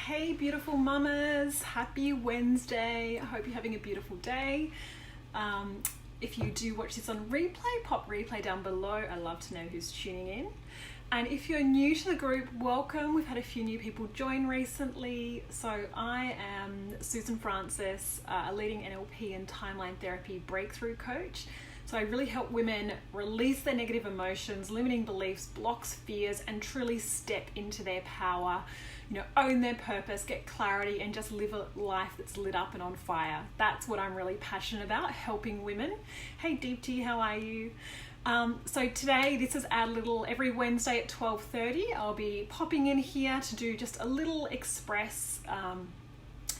Hey beautiful mamas, happy Wednesday. I hope you're having a beautiful day. If you do watch this on replay, pop replay down below. I love to know who's tuning in. And if you're new to the group, welcome. We've had a few new people join recently. So I am Susan Francis, a leading NLP and timeline therapy breakthrough coach. So I really help women release their negative emotions, limiting beliefs, blocks, fears, and truly step into their power, own their purpose, get clarity, and just live a life that's lit up and on fire. That's what I'm really passionate about, helping women. Hey Deepti, how are you? So today, this is our little, every Wednesday at 12:30, I'll be popping in here to do just a little express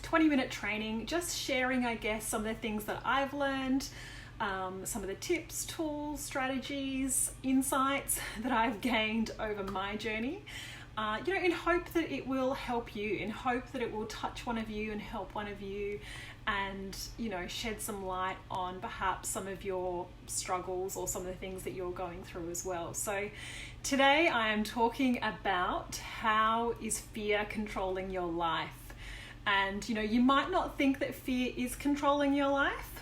20-minute training, just sharing, I guess, some of the things that I've learned, some of the tips, tools, strategies, insights that I've gained over my journey, in hope that it will help you, in hope that it will touch one of you and help one of you and, shed some light on perhaps some of your struggles or some of the things that you're going through as well. So today I am talking about how is fear controlling your life. And, you might not think that fear is controlling your life,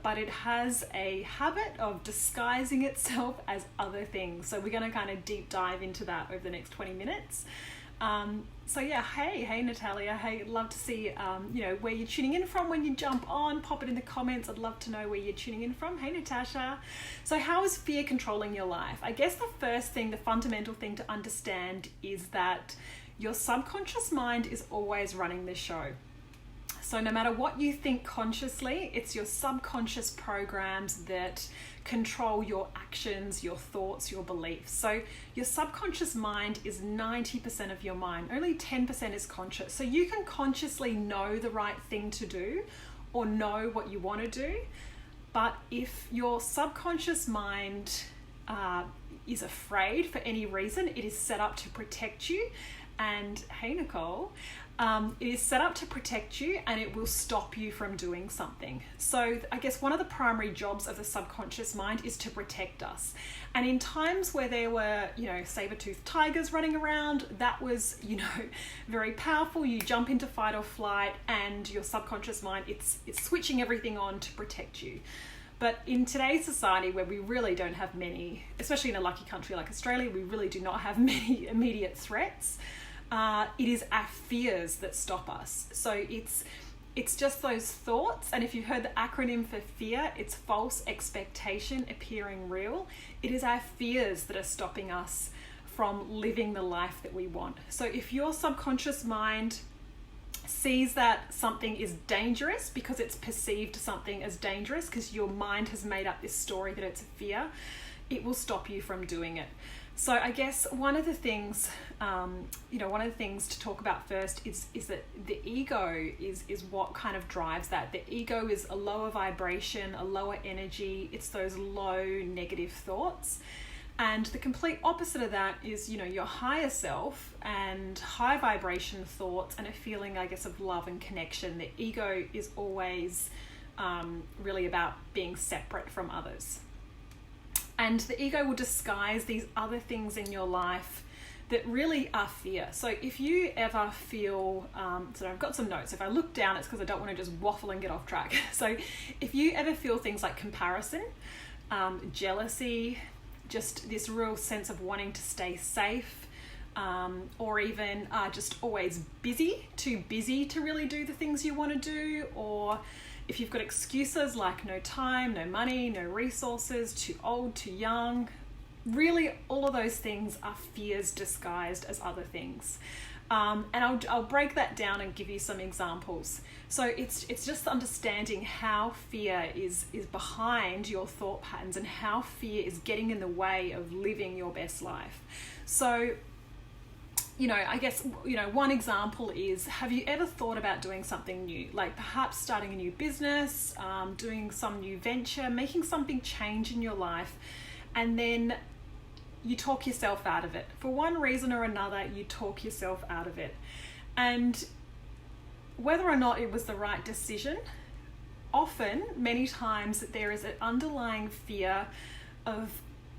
but it has a habit of disguising itself as other things. So we're going to kind of deep dive into that over the next 20 minutes. Hey Natalia, hey, love to see, where you're tuning in from when you jump on, pop it in the comments. I'd love to know where you're tuning in from. Hey Natasha. So how is fear controlling your life? I guess the first thing, the fundamental thing to understand is that your subconscious mind is always running the show. So no matter what you think consciously, it's your subconscious programs that control your actions, your thoughts, your beliefs. So your subconscious mind is 90% of your mind. Only 10% is conscious. So you can consciously know the right thing to do or know what you want to do. But if your subconscious mind is afraid for any reason, it is set up to protect you. And hey Nicole, it is set up to protect you and it will stop you from doing something. So I guess one of the primary jobs of the subconscious mind is to protect us. And in times where there were, saber-toothed tigers running around, that was, very powerful. You jump into fight or flight and your subconscious mind, it's switching everything on to protect you. But in today's society where we really don't have many, especially in a lucky country like Australia, we really do not have many immediate threats. It is our fears that stop us. So it's just those thoughts. And if you've heard the acronym for fear, it's false expectation appearing real. It is our fears that are stopping us from living the life that we want. So if your subconscious mind sees that something is dangerous because it's perceived something as dangerous because your mind has made up this story that it's a fear, it will stop you from doing it. So I guess one of the things, to talk about first is that the ego is what kind of drives that. The ego is a lower vibration, a lower energy. It's those low negative thoughts. And the complete opposite of that is, your higher self and high vibration thoughts and a feeling, I guess, of love and connection. The ego is always really about being separate from others. And the ego will disguise these other things in your life that really are fear. So if you ever feel, so I've got some notes. If I look down, it's because I don't want to just waffle and get off track. So if you ever feel things like comparison, jealousy, just this real sense of wanting to stay safe, or even just always busy, too busy to really do the things you want to do, or if you've got excuses like no time, no money, no resources, too old, too young, really all of those things are fears disguised as other things. And I'll break that down and give you some examples. So it's just understanding how fear is behind your thought patterns and how fear is getting in the way of living your best life. So I guess, one example is, have you ever thought about doing something new? Like perhaps starting a new business, doing some new venture, making something change in your life, and then you talk yourself out of it. For one reason or another, you talk yourself out of it. And whether or not it was the right decision, often, many times, there is an underlying fear of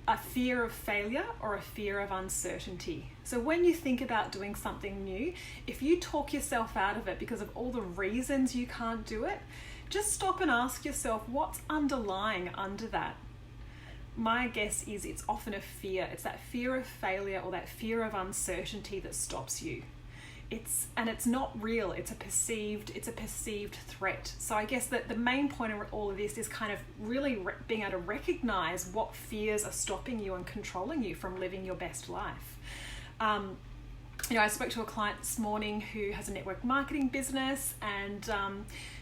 a fear of failure or a fear of uncertainty. So when you think about doing something new, if you talk yourself out of it because of all the reasons you can't do it, just stop and ask yourself what's underlying under that. My guess is it's often a fear. It's that fear of failure or that fear of uncertainty that stops you. It's not real. It's a perceived threat. So I guess that the main point of all of this is kind of really being able to recognize what fears are stopping you and controlling you from living your best life. I spoke to a client this morning who has a network marketing business, and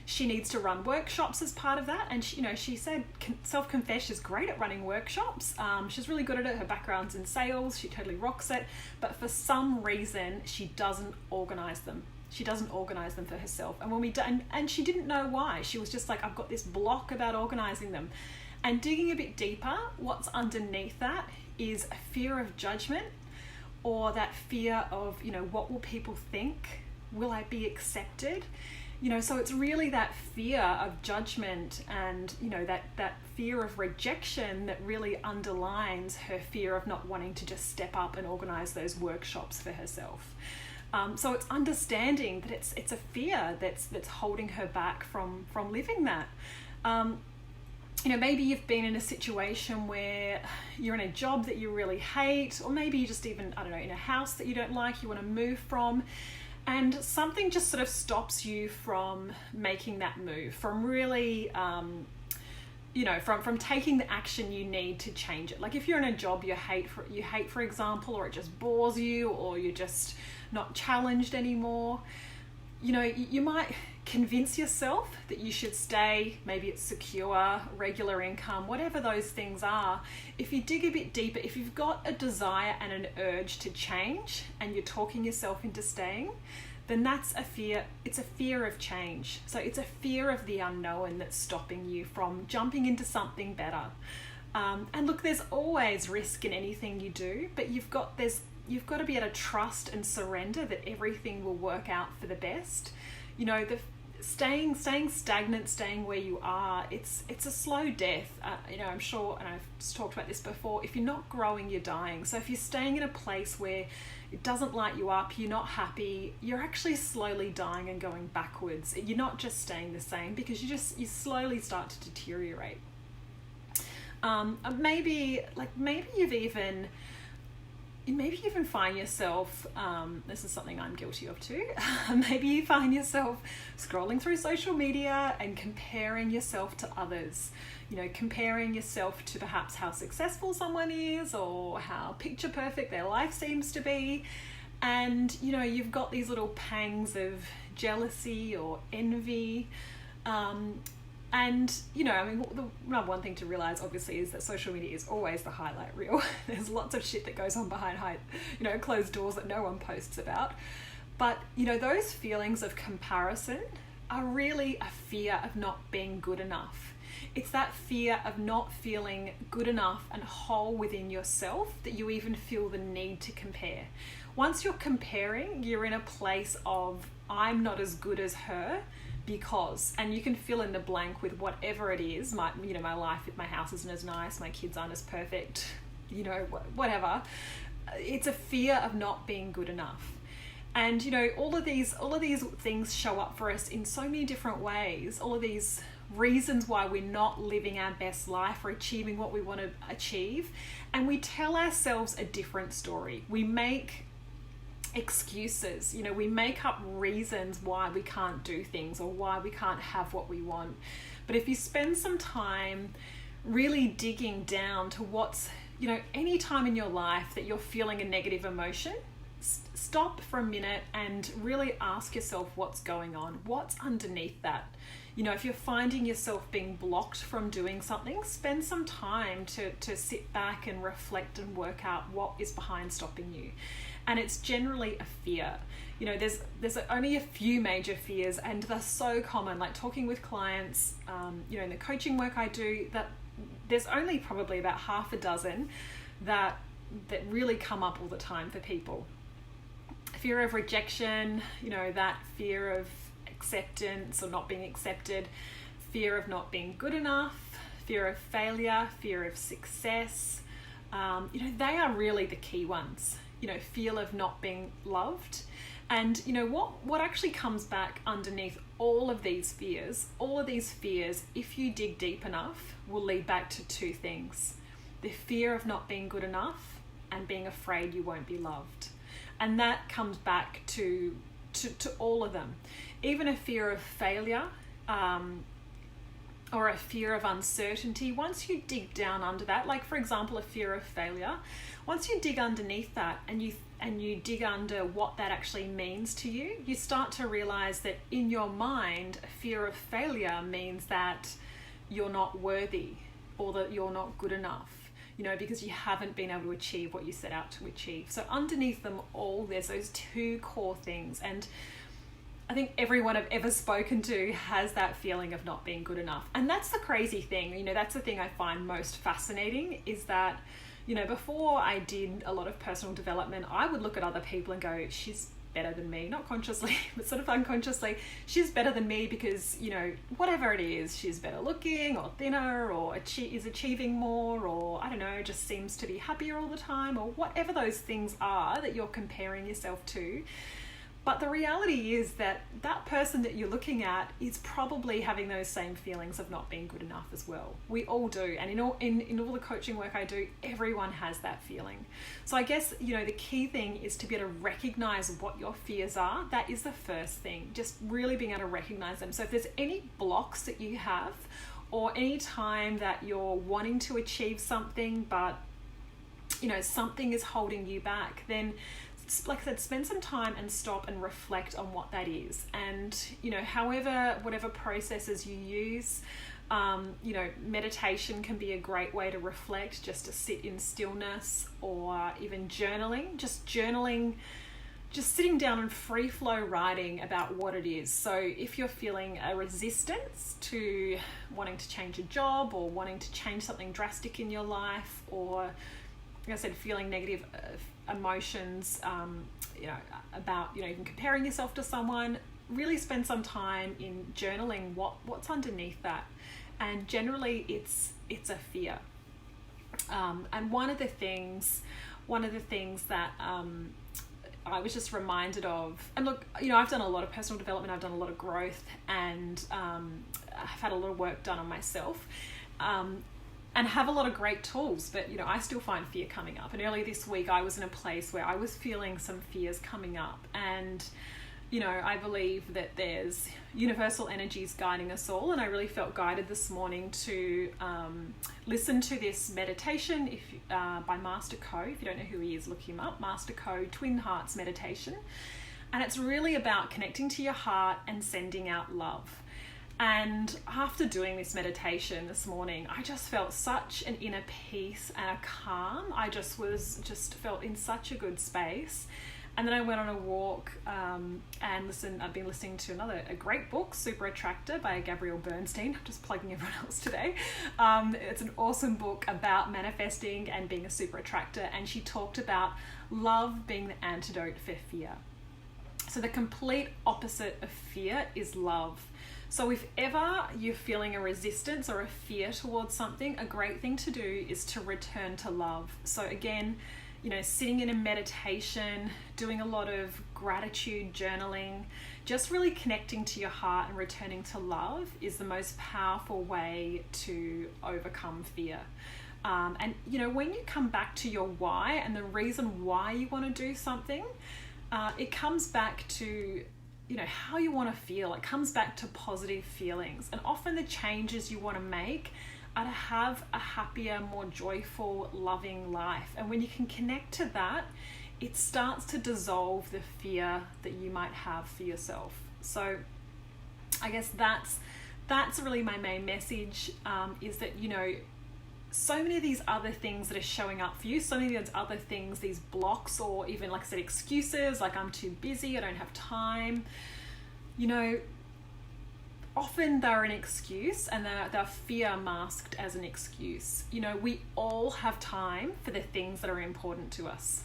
she needs to run workshops as part of that. And she said, self-confessed, she's great at running workshops. She's really good at it. Her background's in sales. She totally rocks it. But for some reason, she doesn't organize them. She doesn't organize them for herself. And when we and she didn't know why. She was just like, I've got this block about organizing them. And digging a bit deeper, what's underneath that is a fear of judgment, or that fear of, what will people think? Will I be accepted? So it's really that fear of judgment and, that fear of rejection that really underlines her fear of not wanting to just step up and organize those workshops for herself. So it's understanding that it's a fear that's holding her back from living that. Maybe you've been in a situation where you're in a job that you really hate, or maybe you just even, in a house that you don't like, you want to move from, and something just sort of stops you from making that move, from really, from taking the action you need to change it. Like if you're in a job you hate, for example, or it just bores you, or you're just not challenged anymore, you might convince yourself that you should stay. Maybe it's secure, regular income, whatever those things are. If you dig a bit deeper, if you've got a desire and an urge to change and you're talking yourself into staying, then that's a fear. It's a fear of change. So it's a fear of the unknown that's stopping you from jumping into something better. And look, there's always risk in anything you do, but you've got to be able to trust and surrender that everything will work out for the best. The staying stagnant, staying where you are, it's a slow death. I'm sure, and I've talked about this before, if you're not growing, you're dying. So if you're staying in a place where it doesn't light you up, you're not happy, you're actually slowly dying and going backwards. You're not just staying the same, because you slowly start to deteriorate. Maybe you've even maybe you even find yourself, this is something I'm guilty of too, maybe you find yourself scrolling through social media and comparing yourself to others, comparing yourself to perhaps how successful someone is or how picture perfect their life seems to be. And, you've got these little pangs of jealousy or envy. And, the number one thing to realize, obviously, is that social media is always the highlight reel. There's lots of shit that goes on behind closed doors that no one posts about. But, those feelings of comparison are really a fear of not being good enough. It's that fear of not feeling good enough and whole within yourself that you even feel the need to compare. Once you're comparing, you're in a place of, I'm not as good as her, because, and you can fill in the blank with whatever it is. My life with my house isn't as nice, my kids aren't as perfect, whatever. It's a fear of not being good enough. And all of these things show up for us in so many different ways. All of these reasons why we're not living our best life or achieving what we want to achieve, and we tell ourselves a different story. We make excuses, we make up reasons why we can't do things or why we can't have what we want. But if you spend some time really digging down to what's, any time in your life that you're feeling a negative emotion, stop for a minute and really ask yourself what's going on, what's underneath that. If you're finding yourself being blocked from doing something, spend some time to sit back and reflect and work out what is behind stopping you. And it's generally a fear. There's only a few major fears, and they're so common. Like talking with clients, in the coaching work I do, that there's only probably about half a dozen that really come up all the time for people. Fear of rejection, that fear of acceptance or not being accepted, fear of not being good enough, fear of failure, fear of success, they are really the key ones. Feel of not being loved. And what actually comes back underneath all of these fears, if you dig deep enough, will lead back to two things: the fear of not being good enough and being afraid you won't be loved. And that comes back to all of them. Even a fear of failure, or a fear of uncertainty, once you dig down under that, like for example, a fear of failure, once you dig underneath that and you dig under what that actually means to you, you start to realize that in your mind, a fear of failure means that you're not worthy or that you're not good enough, because you haven't been able to achieve what you set out to achieve. So underneath them all, there's those two core things. And I think everyone I've ever spoken to has that feeling of not being good enough. And that's the crazy thing. That's the thing I find most fascinating, is that, before I did a lot of personal development, I would look at other people and go, she's better than me, not consciously, but sort of unconsciously, she's better than me because, whatever it is, she's better looking or thinner or is achieving more, or I don't know, just seems to be happier all the time, or whatever those things are that you're comparing yourself to. But the reality is that that person that you're looking at is probably having those same feelings of not being good enough as well. We all do. And in all the coaching work I do, everyone has that feeling. So I guess, the key thing is to be able to recognize what your fears are. That is the first thing, just really being able to recognize them. So if there's any blocks that you have, or any time that you're wanting to achieve something, but, something is holding you back, then like I said, spend some time and stop and reflect on what that is. And, whatever processes you use, meditation can be a great way to reflect, just to sit in stillness, or even journaling, just sitting down and free flow writing about what it is. So if you're feeling a resistance to wanting to change a job, or wanting to change something drastic in your life, or like I said, feeling negative emotions, about, even comparing yourself to someone, really spend some time in journaling what's underneath that. And generally it's a fear. And one of the things that I was just reminded of, and look, I've done a lot of personal development, I've done a lot of growth, and I've had a lot of work done on myself. And have a lot of great tools, but I still find fear coming up. And earlier this week I was in a place where I was feeling some fears coming up, and I believe that there's universal energies guiding us all, and I really felt guided this morning to listen to this meditation by Master Ko. If you don't know who he is, look him up. Master Ko, Twin Hearts Meditation. And it's really about connecting to your heart and sending out love. And after doing this meditation this morning, I just felt such an inner peace and a calm. I just felt in such a good space. And then I went on a walk and I've been listening to a great book, Super Attractor by Gabrielle Bernstein. I'm just plugging everyone else today. It's an awesome book about manifesting and being a super attractor. And she talked about love being the antidote for fear. So the complete opposite of fear is love. So if ever you're feeling a resistance or a fear towards something, a great thing to do is to return to love. So again, sitting in a meditation, doing a lot of gratitude journaling, just really connecting to your heart and returning to love is the most powerful way to overcome fear. And when you come back to your why and the reason why you want to do something, it comes back to how you want to feel. It comes back to positive feelings. And often the changes you want to make are to have a happier, more joyful, loving life. And when you can connect to that, it starts to dissolve the fear that you might have for yourself. So I guess that's really my main message, is that, so many of these other things that are showing up for you, so many of these other things, these blocks, or even, like I said, excuses, like I'm too busy, I don't have time, often they're an excuse, and they're fear masked as an excuse. We all have time for the things that are important to us.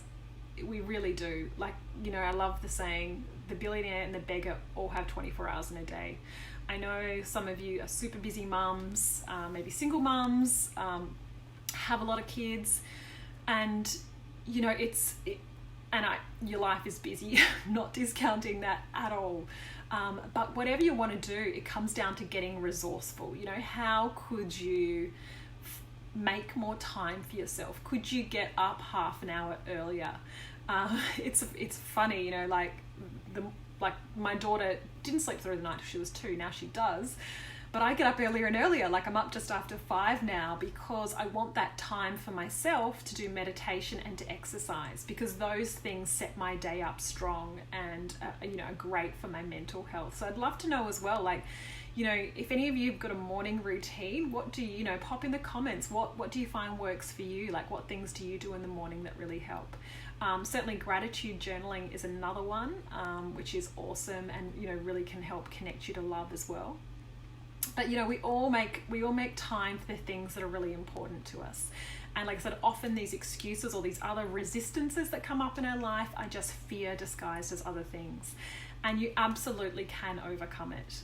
We really do. I love the saying, the billionaire and the beggar all have 24 hours in a day. I know some of you are super busy mums, maybe single mums, have a lot of kids. And you know, your life is busy, not discounting that at all. But whatever you want to do, it comes down to getting resourceful. You know, how could you make more time for yourself? Could you get up half an hour earlier? It's funny, you know, like my daughter didn't sleep through the night till she was 2. Now she does. But I get up earlier and earlier, like I'm up just after 5 now, because I want that time for myself to do meditation and to exercise, because those things set my day up strong and, you know, are great for my mental health. So I'd love to know as well, like, you know, if any of you have got a morning routine, what do you know, pop in the comments, what do you find works for you? Like, what things do you do in the morning that really help? Certainly gratitude journaling is another one, which is awesome and, you know, really can help connect you to love as well. But you know, we all make time for the things that are really important to us. And like I said, often these excuses or these other resistances that come up in our life are just fear disguised as other things. And you absolutely can overcome it.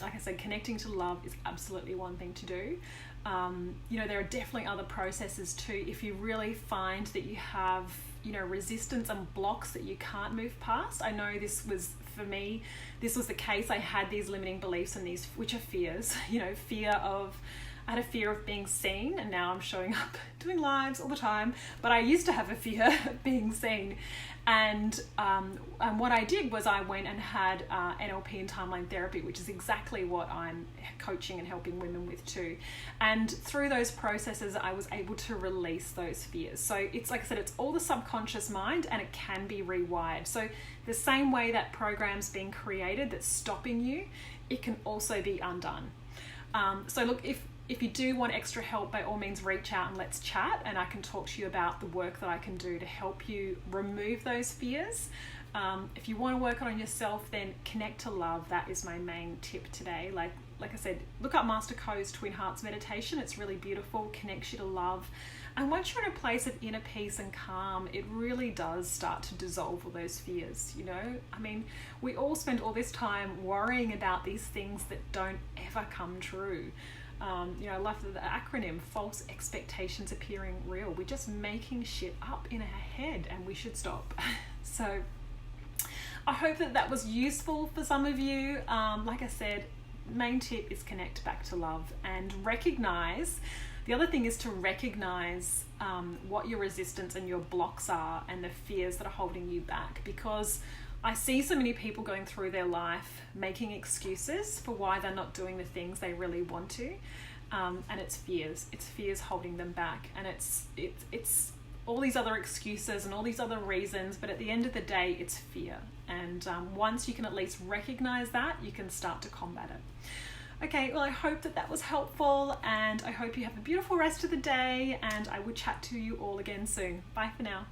Like I said, connecting to love is absolutely one thing to do. You know, there are definitely other processes too. If you really find that you have, you know, resistance and blocks that you can't move past. I know this was, for me, this was the case. I had these limiting beliefs and these, which are fears, you know, I had a fear of being seen, and now I'm showing up doing lives all the time. But I used to have a fear of being seen. And what I did was I went and had NLP and timeline therapy, which is exactly what I'm coaching and helping women with too. And through those processes, I was able to release those fears. So it's like I said, it's all the subconscious mind, and it can be rewired. So the same way that program's being created that's stopping you, it can also be undone. So look, if you do want extra help, by all means reach out and let's chat, and I can talk to you about the work that I can do to help you remove those fears. If you want to work on yourself, then connect to love. That is my main tip today. Like I said, look up Master Ko's Twin Hearts meditation. It's really beautiful, connects you to love. And once you're in a place of inner peace and calm, it really does start to dissolve all those fears, you know? I mean, we all spend all this time worrying about these things that don't ever come true. You know, I love the acronym, false expectations appearing real. We're just making shit up in our head, and we should stop. So I hope that was useful for some of you. Like I said, main tip is connect back to love and recognize. The other thing is to recognize what your resistance and your blocks are and the fears that are holding you back, because I see so many people going through their life making excuses for why they're not doing the things they really want to, and it's fears holding them back, and it's all these other excuses and all these other reasons, but at the end of the day, it's fear. And once you can at least recognize that, you can start to combat it. Okay, well, I hope that was helpful, and I hope you have a beautiful rest of the day, and I will chat to you all again soon. Bye for now.